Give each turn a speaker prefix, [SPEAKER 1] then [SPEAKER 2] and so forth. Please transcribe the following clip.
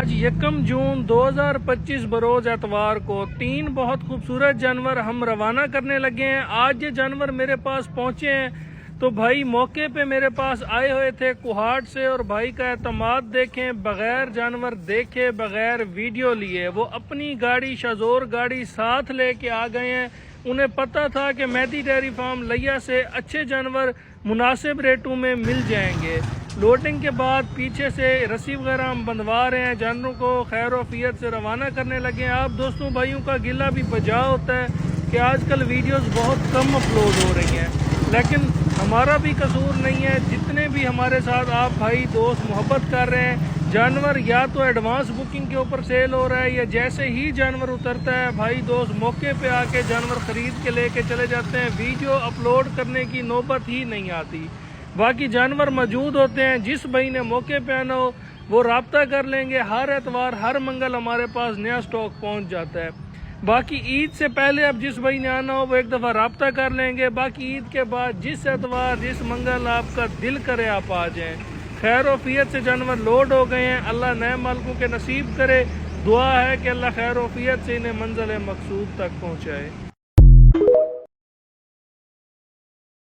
[SPEAKER 1] آج 1 جون 2025 بروز اتوار کو 3 بہت خوبصورت جانور ہم روانہ کرنے لگے ہیں۔ آج یہ جانور میرے پاس پہنچے ہیں تو بھائی موقع پہ میرے پاس آئے ہوئے تھے کوہاٹ سے، اور بھائی کا اعتماد دیکھیں، بغیر جانور دیکھے، بغیر ویڈیو لیے وہ اپنی گاڑی شازور گاڑی ساتھ لے کے آ گئے ہیں۔ انہیں پتہ تھا کہ مہدی ڈیری فارم لیا سے اچھے جانور مناسب ریٹوں میں مل جائیں گے۔ لوڈنگ کے بعد پیچھے سے رسی وغیرہ ہم بندھوا رہے ہیں، جانوروں کو خیر و عافیت سے روانہ کرنے لگے ہیں۔ آپ دوستوں بھائیوں کا گلہ بھی بجا ہوتا ہے کہ آج کل ویڈیوز بہت کم اپلوڈ ہو رہی ہیں، لیکن ہمارا بھی قصور نہیں ہے۔ جتنے بھی ہمارے ساتھ آپ بھائی دوست محبت کر رہے ہیں، جانور یا تو ایڈوانس بکنگ کے اوپر سیل ہو رہا ہے، یا جیسے ہی جانور اترتا ہے بھائی دوست موقع پہ آ کے جانور خرید کے لے کے چلے جاتے ہیں۔ ویڈیو اپلوڈ کرنے کی نوبت ہی نہیں آتی۔ باقی جانور موجود ہوتے ہیں، جس بھائی نے موقع پہ آنا ہو وہ رابطہ کر لیں گے۔ ہر اتوار ہر منگل ہمارے پاس نیا سٹاک پہنچ جاتا ہے۔ باقی عید سے پہلے اب جس بھائی نے آنا ہو وہ ایک دفعہ رابطہ کر لیں گے۔ باقی عید کے بعد جس اتوار جس منگل آپ کا دل کرے آپ آ جائیں۔ خیر و عافیت سے جانور لوڈ ہو گئے ہیں، اللہ نئے مالکوں کے نصیب کرے۔ دعا ہے کہ اللہ خیر و عافیت سے انہیں منزل مقصود تک پہنچائے۔